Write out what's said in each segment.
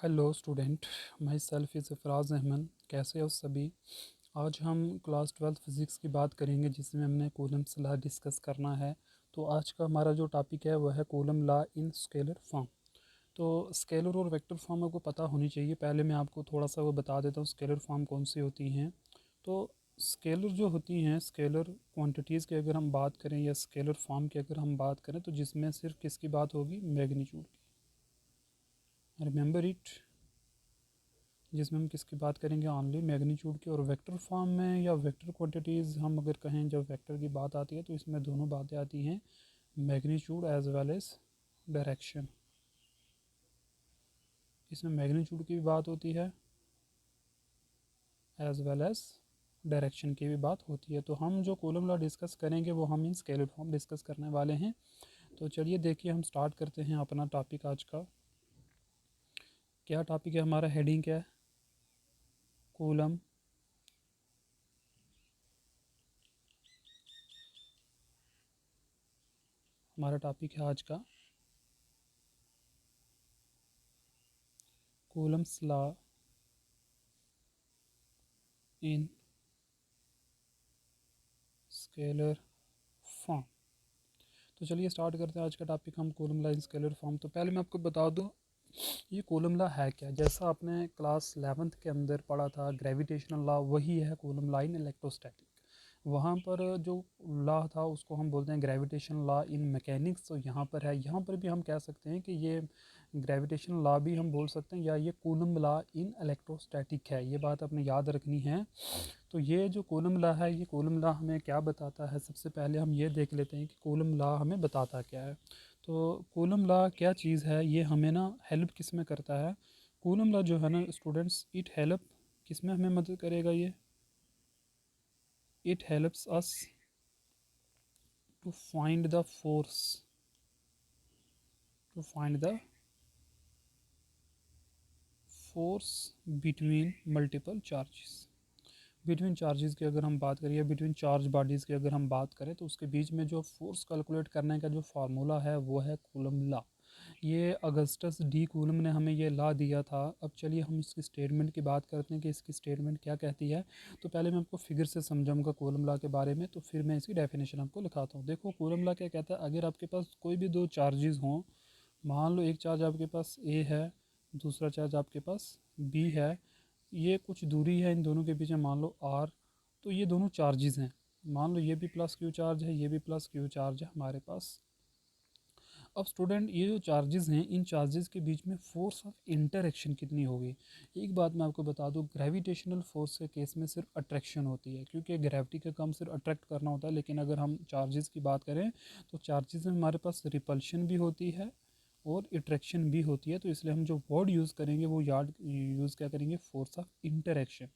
Hello student, myself is Afraz Ahmad. कैसे हो सभी। आज हम क्लास 12 फिज़िक्स की बात करेंगे जिसमें हमने कूलम्स लॉ डिस्कस करना है। तो आज का हमारा जो टॉपिक है वह है coulomb law in scalar form. तो स्केलर और वेक्टर फॉर्म आपको पता होनी चाहिए। पहले मैं आपको थोड़ा सा वो बता देता हूँ स्केलर फॉर्म कौन सी होती हैं। तो स्केलर जो होती हैं, स्केलर क्वांटिटीज़ की अगर हम बात करें या स्केलर फॉर्म की अगर हम बात करें तो जिसमें सिर्फ किसकी बात होगी, मैग्नीट्यूड की। रिमेंबर इट, जिसमें हम किसकी बात करेंगे, ओनली मैग्नीट्यूड की। और वेक्टर फॉर्म में या वेक्टर क्वांटिटीज़ हम अगर कहें, जब वेक्टर की बात आती है तो इसमें दोनों बातें आती हैं, magnitude as well as direction. इसमें मैग्नीट्यूड की भी बात होती है एज वेल एज डायरेक्शन की भी बात होती है। तो हम जो कूलम लॉ डिस्कस करेंगे वो हम इन स्केलर फॉर्म डिस्कस करने वाले हैं। तो चलिए देखिए, हम स्टार्ट करते हैं अपना टॉपिक आज का। क्या टॉपिक है हमारा, हेडिंग क्या है, कूलम हमारा टॉपिक है आज का Coulomb's law in scalar form. तो चलिए स्टार्ट करते हैं आज का टॉपिक, हम coulomb law in scalar form. तो पहले मैं आपको बता दूं ये कूलम लॉ है क्या। जैसा आपने क्लास 11th के अंदर पढ़ा था ग्रेविटेशनल लॉ, वही है कूलम लॉ इन इलेक्ट्रोस्टैटिक। वहाँ पर जो लॉ था उसको हम बोलते हैं ग्रेविटेशन लॉ इन मैकेनिक्स। तो यहाँ पर है, यहाँ पर भी हम कह सकते हैं कि ये ग्रेविटेशन लॉ भी हम बोल सकते हैं, या ये कूलम लॉ इन इलेक्ट्रोस्टैटिक है। ये बात आपने याद रखनी है। तो ये जो कूलम लॉ है, ये कूलम लॉ हमें क्या बताता है, सबसे पहले हम ये देख लेते हैं कि कूलम लॉ हमें बताता क्या है। तो कूलम लॉ क्या चीज़ है, ये हमें ना हेल्प किस में करता है। कूलम लॉ जो है ना स्टूडेंट्स, इट हेल्प किस में हमें मदद करेगा, ये it helps us to find the force, to find the force between multiple charges. Between charges की अगर हम बात करें या बिटवीन चार्ज बॉडीज़ की अगर हम बात करें तो उसके बीच में जो फोर्स कैलकुलेट करने का जो फार्मूला है वो है कूलम लॉ। ये अगस्टस डी कूलम ने हमें ये लॉ दिया था। अब चलिए हम इसकी स्टेटमेंट की बात करते हैं कि इसकी स्टेटमेंट क्या कहती है। तो पहले मैं आपको फिगर से समझाऊंगा कूलम लॉ के बारे में, तो फिर मैं इसकी डेफिनेशन आपको लिखाता हूँ। देखो कूलम लॉ क्या कहता है, अगर आपके पास कोई भी दो चार्जेस हों, मान लो एक चार्ज आपके पास ए है, दूसरा चार्ज आपके पास बी है, ये कुछ दूरी है इन दोनों के बीच में, मान लो आर। तो ये दोनों चार्जेस हैं, मान लो ये भी प्लस क्यू चार्ज है, ये भी प्लस क्यू चार्ज है हमारे पास। अब स्टूडेंट ये जो चार्जेस हैं, इन चार्जेस के बीच में फोर्स ऑफ इंटरेक्शन कितनी होगी। एक बात मैं आपको बता दूं, ग्रेविटेशनल फोर्स के केस में सिर्फ अट्रैक्शन होती है, क्योंकि ग्रेविटी का काम सिर्फ अट्रैक्ट करना होता है। लेकिन अगर हम चार्जेस की बात करें तो चार्जेस में हमारे पास रिपल्शन भी होती है और अट्रैक्शन भी होती है। तो इसलिए हम जो वर्ड यूज़ करेंगे वो याद यूज़ क्या करेंगे, फोर्स ऑफ इंटरेक्शन।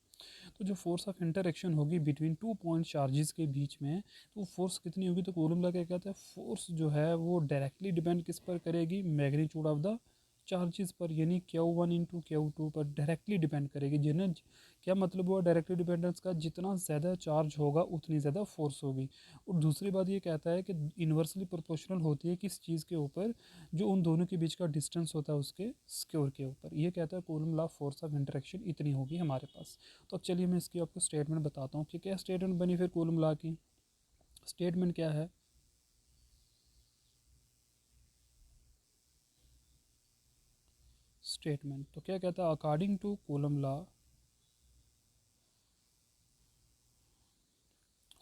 तो जो फोर्स ऑफ इंटरेक्शन होगी बिटवीन टू पॉइंट चार्जेस के बीच में, तो फोर्स कितनी होगी। तो कूलम लॉ क्या कहता है, फोर्स जो है वो डायरेक्टली डिपेंड किस पर करेगी, मैग्नीट्यूड ऑफ द चार्जेस पर, यानी Q1 इंटू Q2 पर डायरेक्टली डिपेंड करेगी। जिन्हें क्या मतलब हुआ डायरेक्टली डिपेंडेंस का, जितना ज़्यादा चार्ज होगा उतनी ज़्यादा फोर्स होगी। और दूसरी बात ये कहता है कि इन्वर्सली प्रोपोर्शनल होती है किस चीज़ के ऊपर, जो उन दोनों के बीच का डिस्टेंस होता है उसके स्क्वायर के ऊपर। ये कहता है coulomb law, force of interaction इतनी होगी हमारे पास। तो अब चलिए मैं इसकी आपको स्टेटमेंट बताता हूँ कि क्या स्टेटमेंट बनी फिर कूलम लॉ की। स्टेटमेंट क्या है, स्टेटमेंट तो क्या कहता है, according to coulomb law.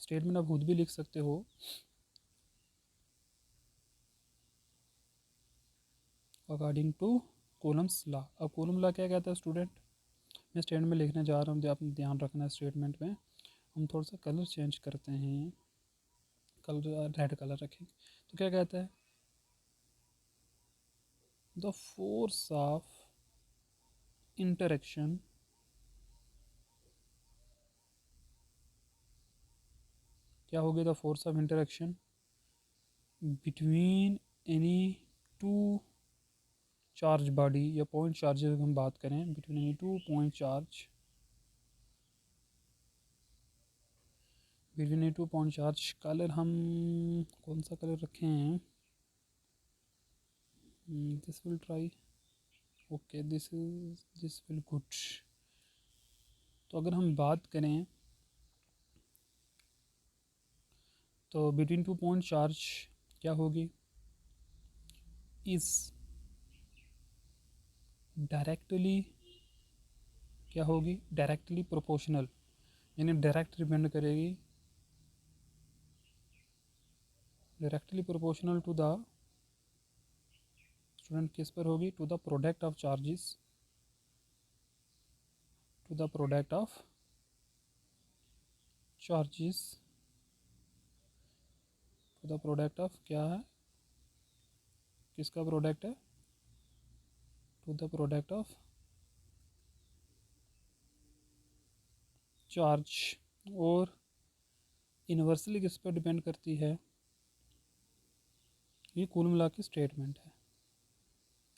Statement आप खुद भी लिख सकते हो, अकॉर्डिंग टू कूलम्स लॉ। अब कूलम लॉ क्या कहता है स्टूडेंट, मैं स्टेटमेंट में लिखने जा रहा हूँ, आप ध्यान रखना है स्टेटमेंट में। हम थोड़ा सा कलर चेंज करते हैं, कलर रेड कलर रखेंगे। तो क्या कहता है, द फोर्स ऑफ इंटरेक्शन क्या हो गया, the force of interaction between any two charge body या पॉइंट चार्जेस की हम बात करें, between any two point charge, between any two point charge. Colour हम कौन सा कलर रखें हैं, this will try, okay, this will good. तो अगर हम बात करें तो बिटवीन 2 पॉइंट चार्ज क्या होगी, इस डायरेक्टली क्या होगी, डायरेक्टली प्रोपोर्शनल, यानी डायरेक्ट डिपेंड करेगी, directly proportional to the student किस पर होगी, to the product of charges, to the product of charges, to the product of क्या है, किसका प्रोडक्ट है, to the product of charge. और इन्वर्सली किस पर डिपेंड करती है, ये कुल मिला के स्टेटमेंट है।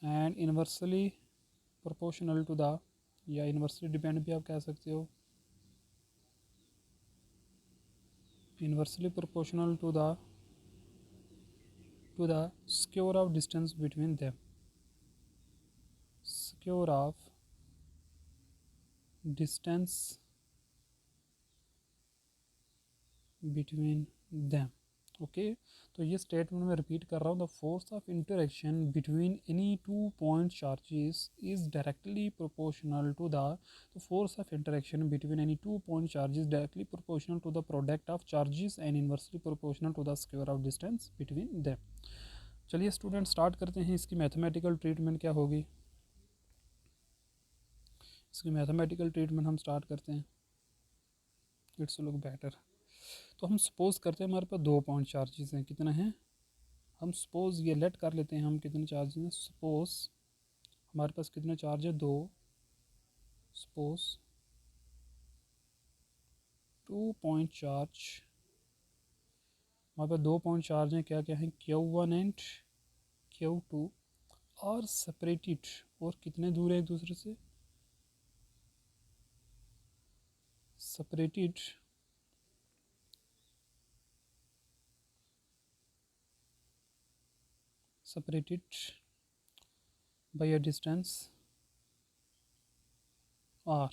And inversely proportional to the, या इन्वर्सली डिपेंड भी आप कह सकते हो, inversely proportional to the square of distance between them, square of distance between them. Okay, तो ये स्टेटमेंट मैं रिपीट कर रहा हूँ, the force of interaction between any 2 point charges is directly proportional to the force of interaction between any 2 point charges directly proportional to the product of charges and inversely proportional to the square of distance between them. चलिए student start करते हैं, इसकी mathematical treatment क्या होगी, इसकी mathematical treatment हम start करते हैं। It's look better. तो हम सपोज करते हैं हमारे पास 2 पॉइंट चार्जेस हैं, कितने हैं, हम सपोज ये लेट कर लेते हैं हम कितने चार्जेस हैं, सपोज हमारे पास कितने चार्ज है, 2, सपोज 2 पॉइंट चार्ज, हमारे पास 2 पॉइंट चार्ज हैं, क्या क्या हैं, Q1 एंड Q2 और सेपरेटेड, और कितने दूर है एक दूसरे से, separated by a distance r।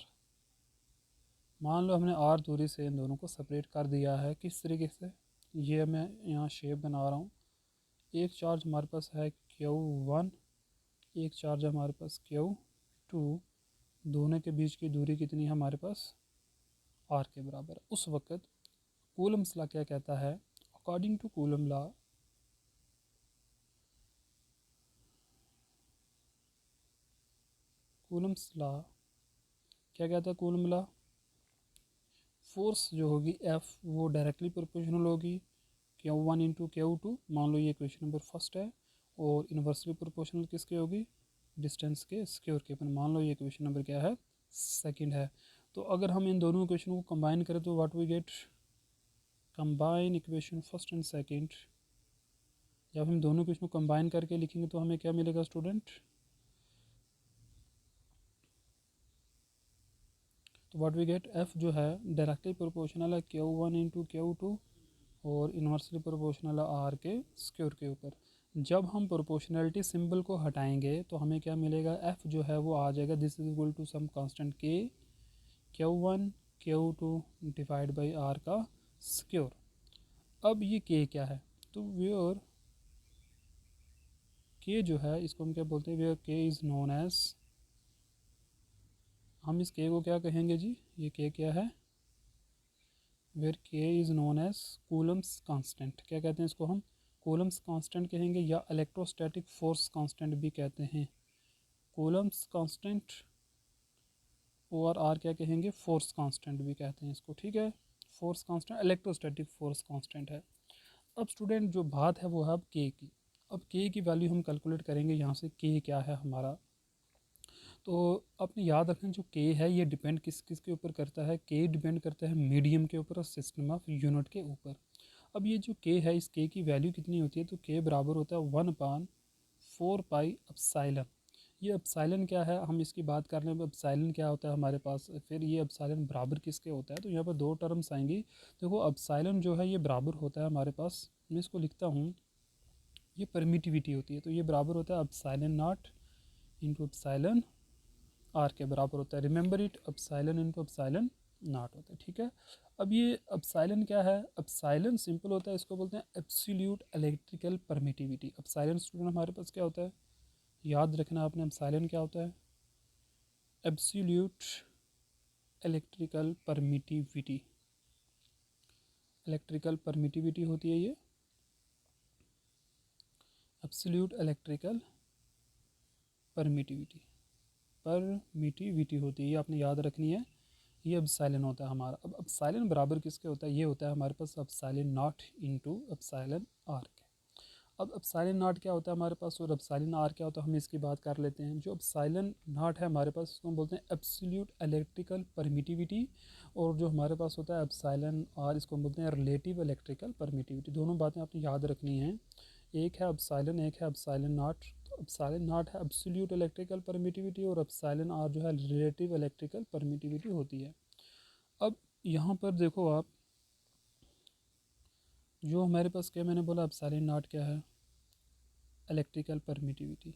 मान लो हमने r दूरी से इन दोनों को सेपरेट कर दिया है, किस तरीके से, ये मैं यहाँ शेप बना रहा हूँ। एक चार्ज हमारे पास है Q1, एक चार्ज हमारे पास Q2, दोनों के बीच की दूरी कितनी है हमारे पास, r के बराबर। उस वक़्त कूलम्स लॉ क्या कहता है, according to coulomb law, Coulomb's law क्या कहता है, कूलम लॉ, फोर्स जो होगी F वो डायरेक्टली प्रोपोर्शनल होगी Q1 इंटू Q2, मान लो ये क्वेश्चन नंबर फर्स्ट है, और इन्वर्सली प्रोपोर्शनल किसके होगी, डिस्टेंस के स्क्वायर के ऊपर, मान लो ये क्वेश्चन नंबर क्या है, सेकंड है। तो अगर हम इन दोनों क्वेश्चन को कंबाइन करें तो what we get, combine equation first and second, जब हम दोनों क्वेश्चन को कंबाइन करके लिखेंगे तो हमें क्या मिलेगा स्टूडेंट, तो व्हाट वी गेट, एफ जो है डायरेक्टली प्रोपोर्शनल है Q1 इंटू Q2 और इन्वर्सली प्रोपोर्शनल है आर के स्क्वायर के ऊपर। जब हम प्रोपोर्शनलिटी सिंबल को हटाएंगे तो हमें क्या मिलेगा, एफ जो है वो आ जाएगा, this is equal to some constant k Q1 Q2 divide by r का स्क्वायर। अब ये के क्या है, तो वेयर के जो है इसको हम क्या बोलते हैं, where k is known as, हम इस के को क्या कहेंगे जी, ये के क्या है, where k is known as Coulomb's constant, क्या कहते हैं इसको हम, कूलम्स कांस्टेंट कहेंगे, या इलेक्ट्रोस्टैटिक फोर्स कांस्टेंट भी कहते हैं, कूलम्स कांस्टेंट, और आर क्या कहेंगे, फोर्स कांस्टेंट भी कहते हैं इसको, ठीक है, force constant, electrostatic force constant है। अब स्टूडेंट जो बात है वो है अब के की, अब के की वैल्यू हम कैलकुलेट करेंगे, यहाँ से के क्या है हमारा, तो आपने याद रखना जो के है ये डिपेंड किस किस के ऊपर करता है, के डिपेंड करता है मीडियम के ऊपर और सिस्टम ऑफ यूनिट के ऊपर। अब ये जो के है, इस के की वैल्यू कितनी होती है, तो के बराबर होता है 1/4 पाई एप्सिलॉन। ये एप्सिलॉन क्या है, हम इसकी बात कर रहे हैं, एप्सिलॉन क्या होता है हमारे पास, फिर ये एप्सिलॉन बराबर किसके होता है, तो यहाँ पर दो टर्म्स आएंगी। देखो एप्सिलॉन जो है ये बराबर होता है हमारे पास, मैं इसको लिखता हूँ, ये परमिटिविटी होती है, तो ये बराबर होता है epsilon not into epsilon r के बराबर होता है। Remember it, epsilon into epsilon naught होता है, ठीक है। अब ये एप्सिलॉन क्या है? एप्सिलॉन सिंपल होता है, इसको बोलते हैं absolute electrical permittivity. Epsilon student हमारे पास क्या होता है, याद रखना आपने, एप्सिलॉन क्या होता है? Absolute electrical permittivity. Electrical permittivity होती है ये, एब्सोल्यूट इलेक्ट्रिकल परमिटिविटी होती है, ये आपने याद रखनी है। ये एप्सिलॉन होता है हमारा। अब एप्सिलॉन बराबर किसके होता है? ये होता है हमारे पास epsilon not into epsilon r k. अब एप्सिलॉन नॉट क्या होता है हमारे पास और एप्सिलॉन आर क्या होता है, हम इसकी बात कर लेते हैं। जो एप्सिलॉन नॉट है हमारे पास, उसको हम बोलते हैं एब्सोल्यूट इलेक्ट्रिकल परमिटिविटी, और जो हमारे पास होता है एप्सिलॉन आर, इसको हम बोलते हैं रिलेटिव इलेक्ट्रिकल परमिटिविटी। दोनों बातें आपने याद रखनी हैं, एक है एप्सिलॉन, एक है एप्सिलॉन नॉट। तो एप्सिलॉन नॉट है एब्सोल्यूट इलेक्ट्रिकल परमिटिविटी और एप्सिलॉन आर जो है रिलेटिव इलेक्ट्रिकल परमिटिविटी होती है। अब यहाँ पर देखो आप, जो हमारे पास क्या मैंने बोला, एप्सिलॉन नॉट क्या है? Electrical permittivity,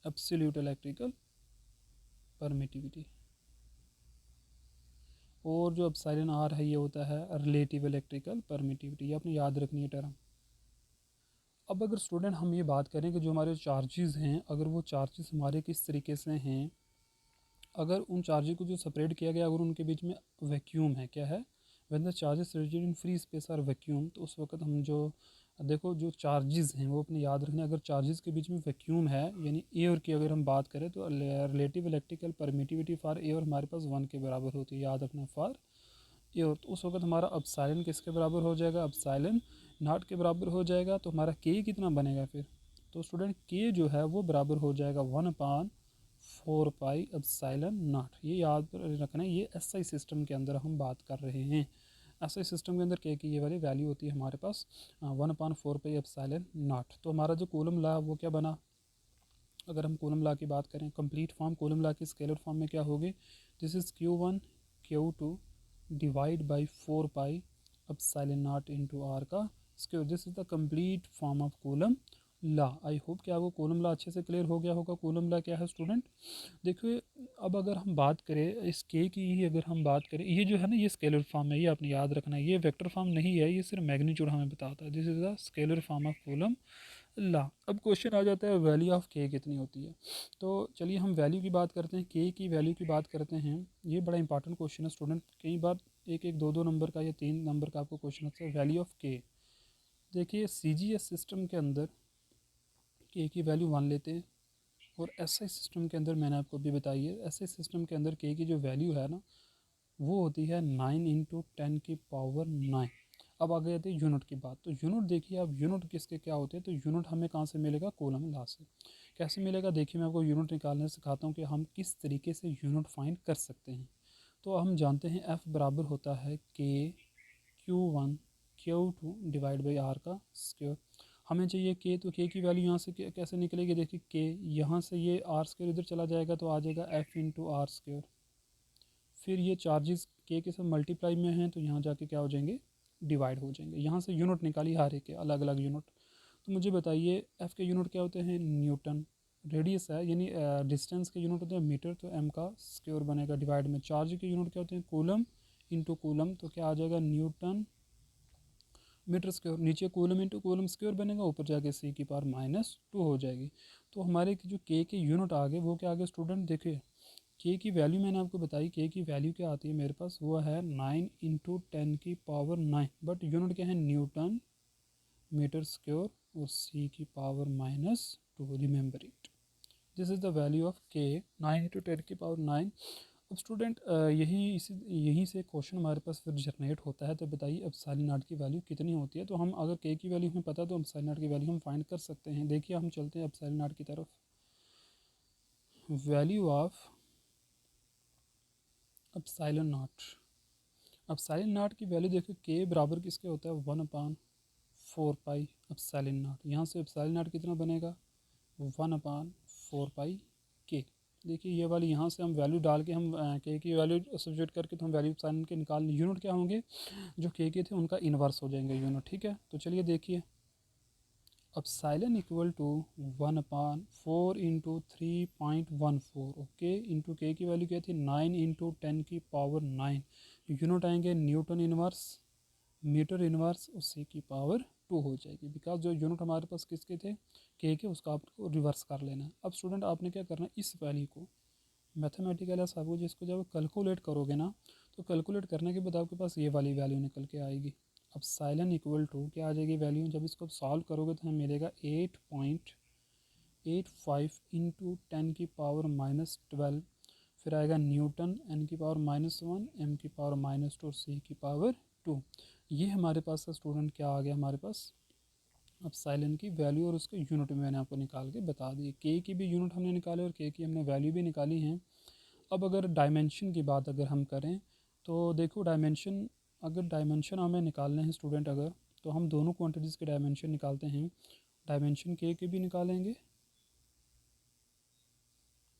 absolute electrical permittivity. और जो एप्सिलॉन आर है ये होता है रिलेटिव इलेक्ट्रिकल परमिटिविटी। ये आपने याद रखनी है टर्म। अब अगर स्टूडेंट हम ये बात करें कि जो हमारे चार्जेस हैं, अगर वो चार्जेस हमारे किस तरीके से हैं, अगर उन चार्जेस को जो सेपरेट किया गया, अगर उनके बीच में वैक्यूम है, क्या है, when the charges reside in free space or vacuum, तो उस वक्त हम जो देखो जो चार्जेस हैं वो अपने याद रखने। अगर चार्जेस के बीच में वैक्यूम है, यानी एयर की अगर हम बात करें, तो relative electrical permittivity for air हमारे पास 1 के बराबर होती है, याद रखना, फॉर एयर। तो उस वक्त हमारा एप्सिलॉन किसके बराबर हो जाएगा? एप्सिलॉन नॉट के बराबर हो जाएगा। तो हमारा के कितना बनेगा फिर? तो स्टूडेंट के जो है वो बराबर हो जाएगा 1/4 पाई एप्सिलॉन नॉट। ये याद रखना है, ये एसआई सिस्टम के अंदर हम बात कर रहे हैं। एसआई सिस्टम के अंदर के की ये वाली वैल्यू होती है हमारे पास 1/4 पाई एप्सिलॉन नॉट। तो हमारा जो कूलम लॉ वो क्या बना? अगर हम कूलम लॉ की बात करें, कंप्लीट फॉर्म कूलम लॉ की स्केलर फॉर्म में क्या होगी? This is Q1 Q2 divide by 4 pi epsilon not into r का square. This is the complete form of Coulomb law. I hope कि आपको कूलम लॉ अच्छे से क्लियर हो गया होगा। कूलम लॉ क्या है स्टूडेंट? देखिए, अब अगर हम बात करें इस के की ही, अगर हम बात करें, ये जो है ना, ये स्केलर फॉर्म है, ये आपने याद रखना है, ये वेक्टर फॉर्म नहीं है, ये सिर्फ मैग्नीट्यूड हमें बताता है। This is the scalar form of Coulomb law. अब क्वेश्चन आ जाता है वैल्यू ऑफ के कितनी होती है। तो चलिए हम वैल्यू की बात करते हैं, के की वैल्यू की बात करते हैं। ये बड़ा इंपॉर्टेंट क्वेश्चन है स्टूडेंट, कई बार एक एक दो दो नंबर का या 3 नंबर का आपको क्वेश्चन आता है। वैल्यू ऑफ के, देखिए सीजीएस सिस्टम के अंदर के की वैल्यू 1 लेते हैं, और एसआई सिस्टम के अंदर मैंने आपको अभी बताई है, एसआई सिस्टम के अंदर के की जो वैल्यू है ना, वो होती है 9 × 10⁻⁹। अब आगे आती है यूनिट की बात। तो यूनिट देखिए आप, यूनिट किसके क्या होते हैं? तो यूनिट हमें कहाँ से मिलेगा? कूलम लॉ से। कैसे मिलेगा? देखिए मैं आपको यूनिट निकालने सिखाता हूँ कि हम किस तरीके से यूनिट फाइंड कर सकते हैं। तो हम जानते हैं एफ बराबर होता है k Q1 Q2 divide by r का स्क्वायर। हमें चाहिए के, तो के की वैल्यू यहाँ से कैसे निकलेगी? देखिए के यहाँ से ये आर स्क्वायर इधर चला जाएगा, तो आ जाएगा एफ इंटू आर स्क्वायर। फिर ये चार्जेस के साथ मल्टीप्लाई में हैं, तो यहाँ जाके क्या हो जाएंगे? डिवाइड हो जाएंगे। यहाँ से यूनिट निकाली हर एक के अलग अलग यूनिट। तो मुझे बताइए एफ़ के यूनिट क्या होते हैं? न्यूटन। रेडियस है यानी डिस्टेंस के यूनिट होते हैं मीटर, तो एम का स्क्वायर बनेगा डिवाइड में। चार्ज के यूनिट क्या होते हैं? कूलम इंटू कूलम, तो क्या आ जाएगा? Newton metre square. नीचे कूलम इंटू कूलम स्क्वायर बनेगा, ऊपर जाके सी की पावर -2 हो जाएगी। तो हमारे जो के यूनिट आ गए वो क्या आ गए स्टूडेंट? देखिए के की वैल्यू मैंने आपको बताई, के की वैल्यू क्या आती है मेरे पास? वो है 9 × 10⁻⁹, बट यूनिट क्या है? न्यूटन मीटर स्क्वायर, और सी की power -2। Remember it, this is the value of के, 9 × 10⁻⁹। अब स्टूडेंट यहीं से क्वेश्चन हमारे पास फिर जनरेट होता है। तो बताइए एप्सिलॉन नॉट की वैल्यू कितनी होती है? तो हम अगर के की वैल्यू हमें पता है, तो एप्सिलॉन नॉट की वैल्यू हम फाइंड कर सकते हैं। देखिए हम चलते हैं एप्सिलॉन नॉट की तरफ। Value of epsilon not, epsilon not की वैल्यू देखो के बराबर किसके होता है? 1/4 पाई एप्सिलॉन नॉट। यहाँ से एप्सिलॉन नॉट कितना बनेगा? 1/4 पाई के। देखिए ये वाली यहाँ से हम वैल्यू डाल के, हम के की वैल्यू सब्स्टिट्यूट करके, तो हम वैल्यू एप्सिलॉन के निकाल, यूनिट क्या होंगे? जो के थे उनका इन्वर्स हो जाएंगे यूनिट, ठीक है। तो चलिए देखिए epsilon equal to 1/4 into 3.14, okay, into k की वैल्यू क्या थी 9 इंटू 10 की पावर 9, यूनिट आएंगे न्यूटन इनवर्स, मीटर इनवर्स और सी की पावर 2 हो जाएगी, बिकॉज जो यूनिट हमारे पास किसके थे के उसका आपको रिवर्स कर लेना है। अब स्टूडेंट आपने क्या करना है, इस वैल्यू को मैथमेटिकल है सबको, जिसको जब कैलकुलेट करोगे ना तो कैलकुलेट करने के बाद आपके पास ये वाली वैल्यू निकल के आएगी। अब साइलन इक्वल टू क्या आ जाएगी वैल्यू, जब इसको सॉल्व करोगे तो हमें मिलेगा 8.85 इंटू 10 की पावर -12, फिर आएगा न्यूटन n की पावर -1, m की पावर -2 और c की पावर 2। ये हमारे पास का स्टूडेंट क्या आ गया हमारे पास अब साइलन की वैल्यू और उसके यूनिट में मैंने आपको निकाल के बता दी। के की भी यूनिट हमने निकाले और के की हमने वैल्यू भी निकाली हैं। अब अगर डायमेंशन की बात अगर हम करें तो देखो डायमेंशन, अगर डायमेंशन हमें निकालने हैं स्टूडेंट अगर, तो हम दोनों क्वांटिटीज़ के डायमेंशन निकालते हैं। डायमेंशन के भी निकालेंगे,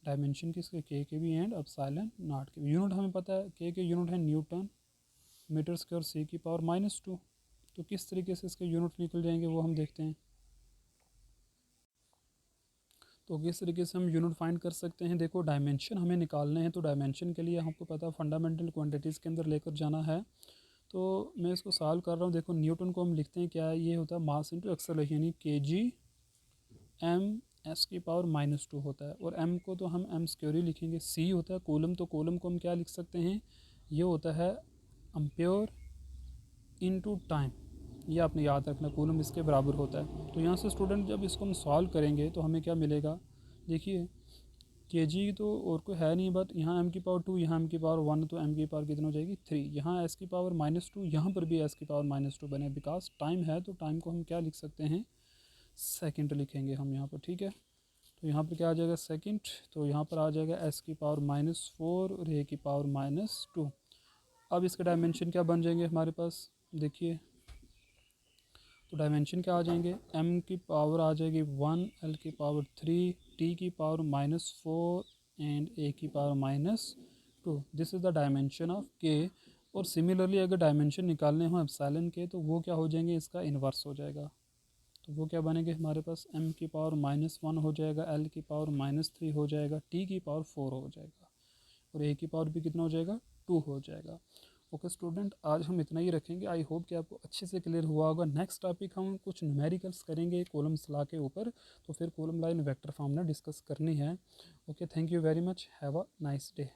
डायमेंशन किसके के भी एंड एप्सिलॉन नॉट के भी। यूनिट हमें पता है के यूनिट है न्यूटन मीटर स्क्वायर सी की पावर -2, तो किस तरीके से इसके यूनिट निकल जाएंगे वो हम देखते हैं। तो किस तरीके से हम यूनिट फाइंड कर सकते हैं, देखो डायमेंशन हमें निकालने हैं तो डायमेंशन के लिए हमको पता है फंडामेंटल क्वांटिटीज़ के अंदर लेकर जाना है। तो मैं इसको सॉल्व कर रहा हूँ, देखो न्यूटन को हम लिखते हैं क्या है, ये होता है मास इंटू एक्सेलरेशन, यानी kg m s की पावर -2 होता है, और m को तो हम m स्क्वायर ही लिखेंगे। c होता है कूलम, तो कूलम को हम क्या लिख सकते हैं, ये होता है एम्पियर इनटू टाइम, ये आपने याद रखना, कूलम इसके बराबर होता है। तो यहाँ से स्टूडेंट जब इसको हम सॉल्व करेंगे तो हमें क्या मिलेगा, देखिए के जी तो और कोई है नहीं, बट यहाँ m की पावर 2, यहाँ m की पावर 1, तो m की पावर कितना हो जाएगी 3, यहाँ s की पावर -2, यहाँ पर भी s की पावर -2 बने, बिकॉज टाइम है तो टाइम को हम क्या लिख सकते हैं, सेकंड लिखेंगे हम यहाँ पर, ठीक है। तो यहाँ पर क्या आ जाएगा सेकंड, तो यहाँ पर आ जाएगा s की पावर -4 और a की पावर -2। अब इसके डायमेंशन क्या बन जाएंगे हमारे पास, देखिए तो डायमेंशन क्या आ जाएंगे, m की पावर आ जाएगी 1, l की पावर 3, t की पावर -4 एंड a की power -2। This is the dimension of k। और सिमिलरली अगर डायमेंशन निकालने हो एप्सिलॉन के तो वो क्या हो जाएंगे, इसका इन्वर्स हो जाएगा। तो वो क्या बनेंगे हमारे पास, m की पावर -1 हो जाएगा, l की पावर -3 हो जाएगा, t की पावर 4 हो जाएगा, और a की पावर भी कितना हो जाएगा 2 हो जाएगा। ओके स्टूडेंट, आज हम इतना ही रखेंगे। आई होप कि आपको अच्छे से क्लियर हुआ होगा। नेक्स्ट टॉपिक हम कुछ न्यूमेरिकल्स करेंगे कॉलम्स ला के ऊपर, तो फिर कॉलम लाइन वेक्टर फॉर्म में डिस्कस करनी है। Okay, thank you very much, have a nice day.